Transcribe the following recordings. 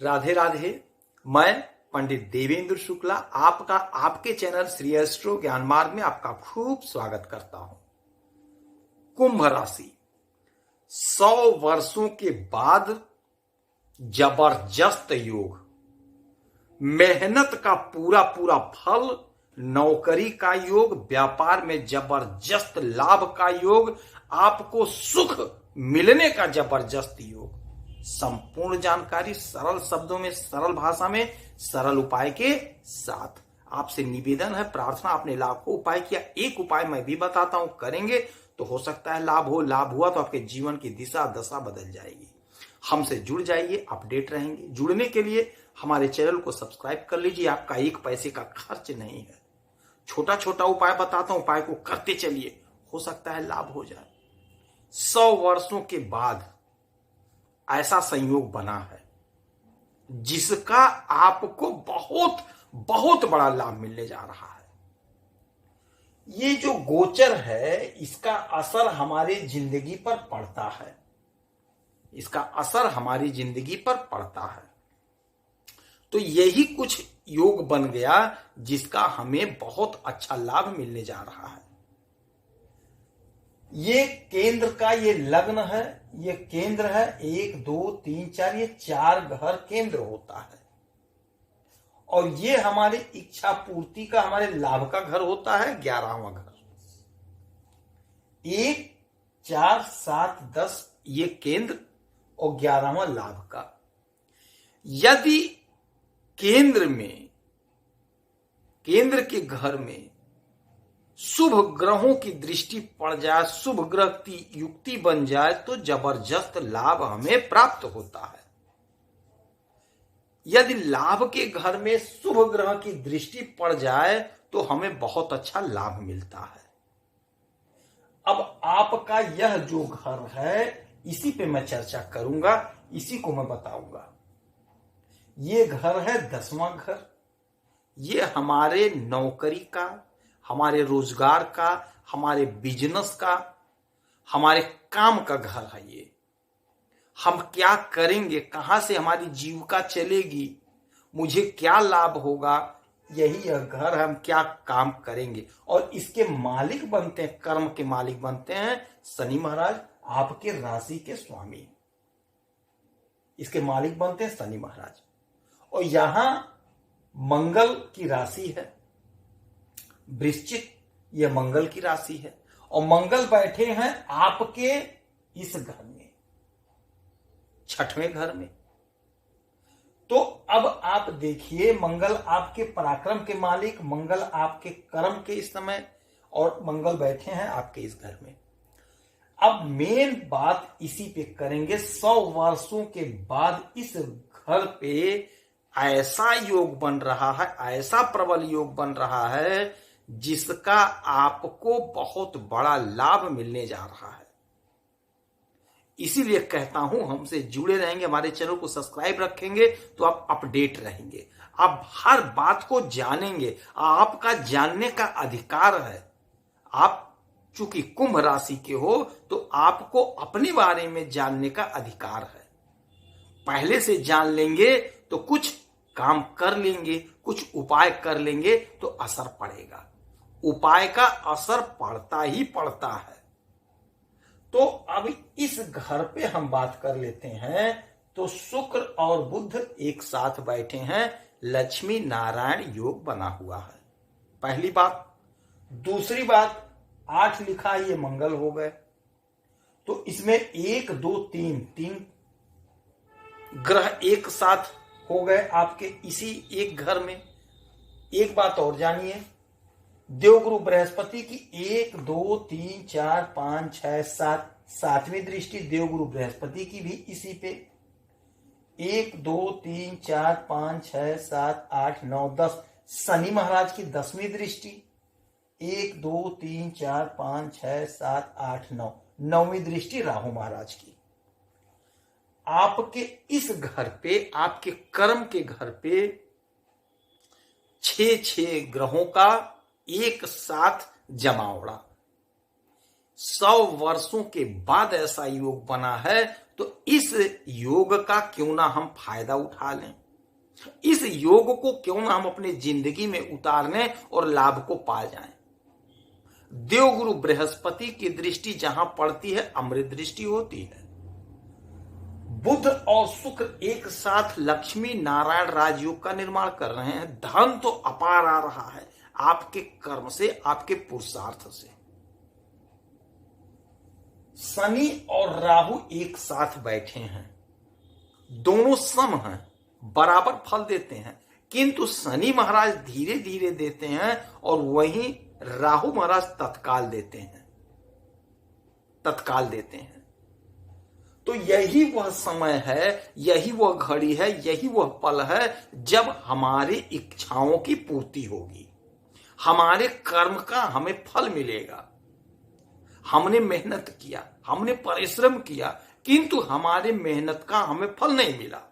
राधे राधे। मैं पंडित देवेंद्र शुक्ला आपका आपके चैनल श्री एस्ट्रो ज्ञान मार्ग में आपका खूब स्वागत करता हूं। कुंभ राशि 100 वर्षों के बाद जबरदस्त योग, मेहनत का पूरा पूरा फल, नौकरी का योग, व्यापार में जबरदस्त लाभ का योग, आपको सुख मिलने का जबरदस्त योग। संपूर्ण जानकारी सरल शब्दों में, सरल भाषा में, सरल उपाय के साथ। आपसे निवेदन है, प्रार्थना। आपने लाखों उपाय किया, एक उपाय मैं भी बताता हूं, करेंगे तो हो सकता है लाभ हो। लाभ हुआ तो आपके जीवन की दिशा दशा बदल जाएगी। हमसे जुड़ जाइए, अपडेट रहेंगे। जुड़ने के लिए हमारे चैनल को सब्सक्राइब कर लीजिए। आपका एक पैसे का खर्च नहीं है। छोटा छोटा उपाय बताता हूं, उपाय को करते चलिए, हो सकता है लाभ हो जाए। 100 वर्षों के बाद ऐसा संयोग बना है जिसका आपको बहुत बहुत बड़ा लाभ मिलने जा रहा है। ये जो गोचर है, इसका असर हमारी जिंदगी पर पड़ता है। इसका असर हमारी जिंदगी पर पड़ता है। तो यही कुछ योग बन गया जिसका हमें बहुत अच्छा लाभ मिलने जा रहा है। ये केंद्र का ये लग्न है, ये केंद्र है 1 2 3 4, ये 4 घर केंद्र होता है। और ये हमारी इच्छा पूर्ति का, हमारे लाभ का घर होता है 11वां घर। 1 4 7 10 ये केंद्र और 11वां लाभ का। यदि केंद्र में, केंद्र के घर में शुभ ग्रहों की दृष्टि पड़ जाए, शुभ ग्रह की युक्ति बन जाए तो जबरदस्त लाभ हमें प्राप्त होता है। यदि लाभ के घर में शुभ ग्रह की दृष्टि पड़ जाए तो हमें बहुत अच्छा लाभ मिलता है। अब आपका यह जो घर है, इसी पे मैं चर्चा करूंगा, इसी को मैं बताऊंगा। ये घर है 10वां घर। ये हमारे नौकरी का, हमारे रोजगार का, हमारे बिजनेस का, हमारे काम का घर है। ये हम क्या करेंगे, कहां से हमारी जीविका चलेगी, मुझे क्या लाभ होगा, यही यह घर है। हम क्या काम करेंगे और इसके मालिक बनते हैं, कर्म के मालिक बनते हैं शनि महाराज, आपके राशि के स्वामी। इसके मालिक बनते हैं शनि महाराज। और यहां मंगल की राशि है वृश्चिक, यह मंगल की राशि है। और मंगल बैठे हैं आपके इस घर में, 6वें घर में। तो अब आप देखिए, मंगल आपके पराक्रम के मालिक, मंगल आपके कर्म के इस समय, और मंगल बैठे हैं आपके इस घर में। अब मेन बात इसी पे करेंगे। 100 वर्षों के बाद इस घर पे ऐसा योग बन रहा है, ऐसा प्रबल योग बन रहा है जिसका आपको बहुत बड़ा लाभ मिलने जा रहा है। इसीलिए कहता हूं, हमसे जुड़े रहेंगे, हमारे चैनल को सब्सक्राइब रखेंगे तो आप अपडेट रहेंगे, आप हर बात को जानेंगे। आपका जानने का अधिकार है। आप चूंकि कुंभ राशि के हो तो आपको अपने बारे में जानने का अधिकार है। पहले से जान लेंगे तो कुछ काम कर लेंगे, कुछ उपाय कर लेंगे तो असर पड़ेगा। उपाय का असर पड़ता ही पड़ता है। तो अब इस घर पे हम बात कर लेते हैं। तो शुक्र और बुध एक साथ बैठे हैं, लक्ष्मी नारायण योग बना हुआ है, पहली बात। दूसरी बात, 8 लिखा है, ये मंगल हो गए। तो इसमें 1 2 3 ग्रह एक साथ हो गए आपके इसी एक घर में। एक बात और जानिए, देवगुरु बृहस्पति की 1 2 3 4 5 6 7 7वीं दृष्टि देवगुरु बृहस्पति की भी इसी पे। 1 2 3 4 5 6 7 8 9 10 शनि महाराज की 10वीं दृष्टि। 1 2 3 4 5 6 7 8 9 9वीं दृष्टि राहु महाराज की। आपके इस घर पे, आपके कर्म के घर पे 6 ग्रहों का एक साथ जमावड़ा। 100 वर्षों के बाद ऐसा योग बना है, तो इस योग का क्यों ना हम फायदा उठा लें, इस योग को क्यों ना हम अपनी जिंदगी में उतार लें और लाभ को पा जाएं। देवगुरु बृहस्पति की दृष्टि जहां पड़ती है, अमृत दृष्टि होती है। बुध और शुक्र एक साथ लक्ष्मी नारायण राजयोग का निर्माण कर रहे हैं। धन तो अपार आ रहा है आपके कर्म से, आपके पुरुषार्थ से। शनि और राहु एक साथ बैठे हैं, दोनों सम हैं, बराबर फल देते हैं, किंतु शनि महाराज धीरे धीरे देते हैं और वहीं राहु महाराज तत्काल देते हैं, तत्काल देते हैं। तो यही वह समय है, यही वह घड़ी है, यही वह पल है जब हमारी इच्छाओं की पूर्ति होगी, हमारे कर्म का हमें फल मिलेगा। हमने मेहनत किया, हमने परिश्रम किया, किंतु हमारे मेहनत का हमें फल नहीं मिला,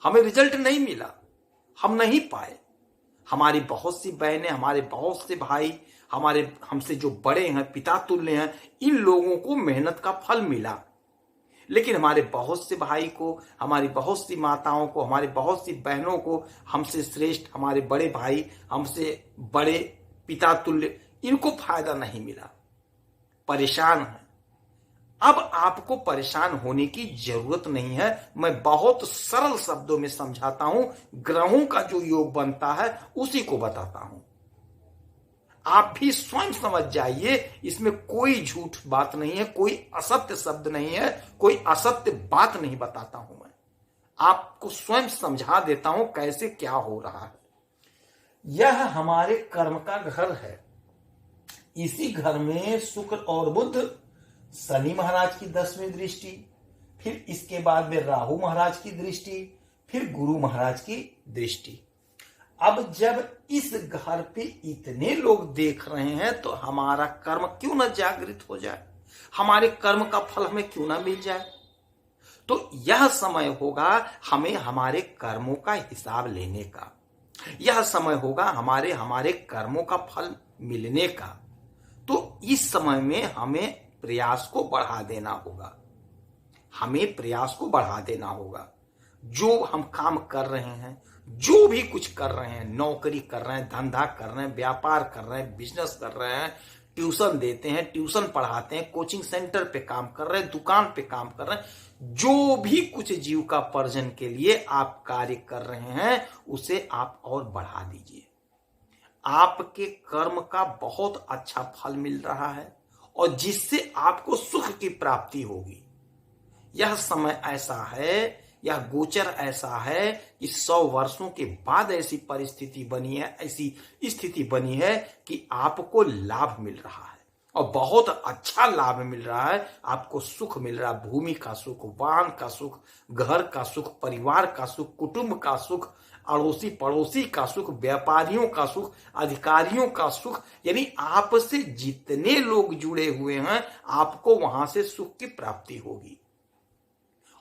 हमें रिजल्ट नहीं मिला, हम नहीं पाए। हमारी बहुत सी बहनें, हमारे बहुत से भाई, हमारे हमसे जो बड़े हैं, पिता तुल्य हैं, इन लोगों को मेहनत का फल मिला, लेकिन हमारे बहुत से भाई को, हमारी बहुत सी माताओं को, हमारी बहुत सी बहनों को, हमसे श्रेष्ठ हमारे बड़े भाई, हमसे बड़े पिता तुल्य, इनको फायदा नहीं मिला, परेशान है। अब आपको परेशान होने की जरूरत नहीं है। मैं बहुत सरल शब्दों में समझाता हूं, ग्रहों का जो योग बनता है उसी को बताता हूं। आप भी स्वयं समझ जाइए, इसमें कोई झूठ बात नहीं है, कोई असत्य शब्द नहीं है, कोई असत्य बात नहीं बताता हूं। मैं आपको स्वयं समझा देता हूं कैसे क्या हो रहा है। यह हमारे कर्म का घर है। इसी घर में शुक्र और बुध, शनि महाराज की 10वीं दृष्टि, फिर इसके बाद में राहु महाराज की दृष्टि, फिर गुरु महाराज की दृष्टि। अब जब इस घर पे इतने लोग देख रहे हैं, तो हमारा कर्म क्यों ना जागृत हो जाए, हमारे कर्म का फल हमें क्यों ना मिल जाए। तो यह समय होगा हमें हमारे कर्मों का हिसाब लेने का, यह समय होगा हमारे कर्मों का फल मिलने का। तो इस समय में हमें प्रयास को बढ़ा देना होगा, हमें प्रयास को बढ़ा देना होगा। जो हम काम कर रहे हैं, जो भी कुछ कर रहे हैं, नौकरी कर रहे हैं, धंधा कर रहे हैं, व्यापार कर रहे हैं, बिजनेस कर रहे हैं, ट्यूशन देते हैं, ट्यूशन पढ़ाते हैं, कोचिंग सेंटर पे काम कर रहे हैं, दुकान पे काम कर रहे हैं, जो भी कुछ जीविकोपार्जन के लिए आप कार्य कर रहे हैं, उसे आप और बढ़ा दीजिए। आपके कर्म का बहुत अच्छा फल मिल रहा है और जिससे आपको सुख की प्राप्ति होगी। यह समय ऐसा है, यह गोचर ऐसा है कि 100 वर्षों के बाद ऐसी परिस्थिति बनी है, ऐसी स्थिति बनी है कि आपको लाभ मिल रहा है और बहुत अच्छा लाभ मिल रहा है। आपको सुख मिल रहा है, भूमि का सुख, वाहन का सुख, घर का सुख, परिवार का सुख, कुटुंब का सुख, अड़ोसी पड़ोसी का सुख, व्यापारियों का सुख, अधिकारियों का सुख, यानी आपसे जितने लोग जुड़े हुए हैं, आपको वहां से सुख की प्राप्ति होगी।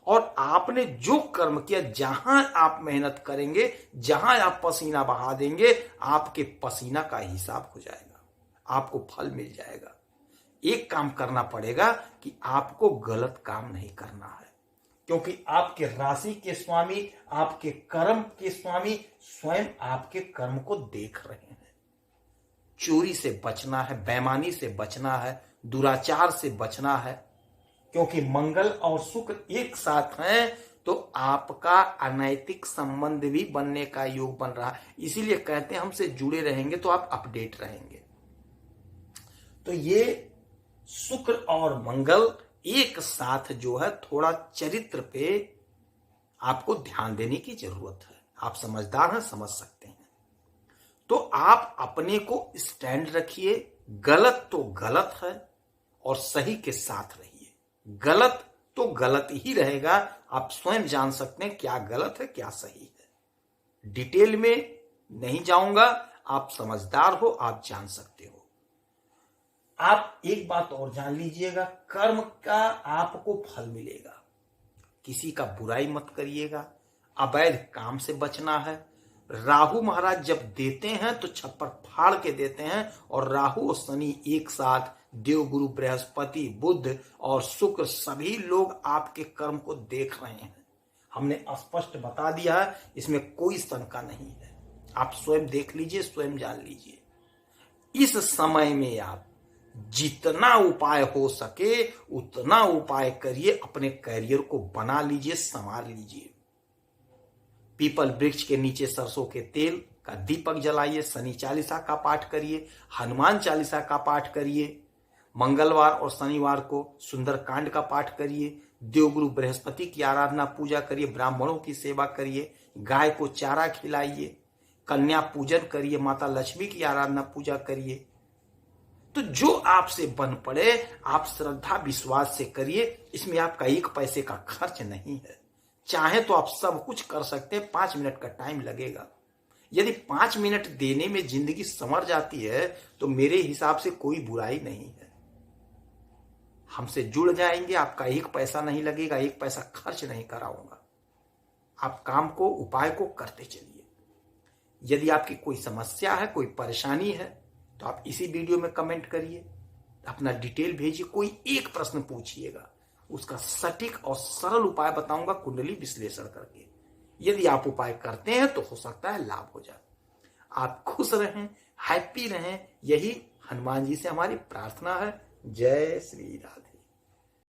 और आपने जो कर्म किया, जहां आप मेहनत करेंगे, जहां आप पसीना बहा देंगे, आपके पसीना का हिसाब हो जाएगा, आपको फल मिल जाएगा। एक काम करना पड़ेगा कि आपको गलत काम नहीं करना है, क्योंकि आपके राशि के स्वामी, आपके कर्म के स्वामी स्वयं आपके कर्म को देख रहे हैं। चोरी से बचना है, बेईमानी से बचना है, दुराचार से बचना है, क्योंकि मंगल और शुक्र एक साथ हैं, तो आपका अनैतिक संबंध भी बनने का योग बन रहा है। इसीलिए कहते हैं हमसे जुड़े रहेंगे तो आप अपडेट रहेंगे। तो ये शुक्र और मंगल एक साथ जो है, थोड़ा चरित्र पे आपको ध्यान देने की जरूरत है। आप समझदार हैं, समझ सकते हैं। तो आप अपने को स्टैंड रखिए, गलत तो गलत है और सही के साथ रहिए। गलत तो गलत ही रहेगा, आप स्वयं जान सकते हैं क्या गलत है क्या सही है। डिटेल में नहीं जाऊंगा, आप समझदार हो, आप जान सकते हो। आप एक बात और जान लीजिएगा, कर्म का आपको फल मिलेगा। किसी का बुराई मत करिएगा, अवैध काम से बचना है। राहु महाराज जब देते हैं तो छप्पर फाड़ के देते हैं, और राहु और शनि एक साथ देवगुरु बृहस्पति, बुध और शुक्र सभी लोग आपके कर्म को देख रहे हैं। हमने स्पष्ट बता दिया है, इसमें कोई शंका नहीं है। आप स्वयं देख लीजिए, स्वयं जान लीजिए। इस समय में आप जितना उपाय हो सके उतना उपाय करिए, अपने करियर को बना लीजिए, संवार लीजिए। पीपल वृक्ष के नीचे सरसों के तेल का दीपक जलाइए, शनि चालीसा का पाठ करिए, हनुमान चालीसा का पाठ करिए, मंगलवार और शनिवार को सुंदरकांड का पाठ करिए, देवगुरु बृहस्पति की आराधना पूजा करिए, ब्राह्मणों की सेवा करिए, गाय को चारा खिलाइए, कन्या पूजन करिए, माता लक्ष्मी की आराधना पूजा करिए। तो जो आपसे बन पड़े आप श्रद्धा विश्वास से करिए, इसमें आपका एक पैसे का खर्च नहीं है। चाहे तो आप सब कुछ कर सकते हैं, 5 मिनट का टाइम लगेगा। यदि 5 मिनट देने में जिंदगी संवर जाती है तो मेरे हिसाब से कोई बुराई नहीं है। हमसे जुड़ जाएंगे, आपका एक पैसा नहीं लगेगा, एक पैसा खर्च नहीं कराऊंगा। आप काम को, उपाय को करते चलिए। यदि आपकी कोई समस्या है, कोई परेशानी है तो आप इसी वीडियो में कमेंट करिए, अपना डिटेल भेजिए, कोई एक प्रश्न पूछिएगा, उसका सटीक और सरल उपाय बताऊंगा कुंडली विश्लेषण करके। यदि आप उपाय करते हैं तो हो सकता है लाभ हो जाए। आप खुश रहें, हैप्पी रहें, यही हनुमान जी से हमारी प्रार्थना है। जय श्री राधे।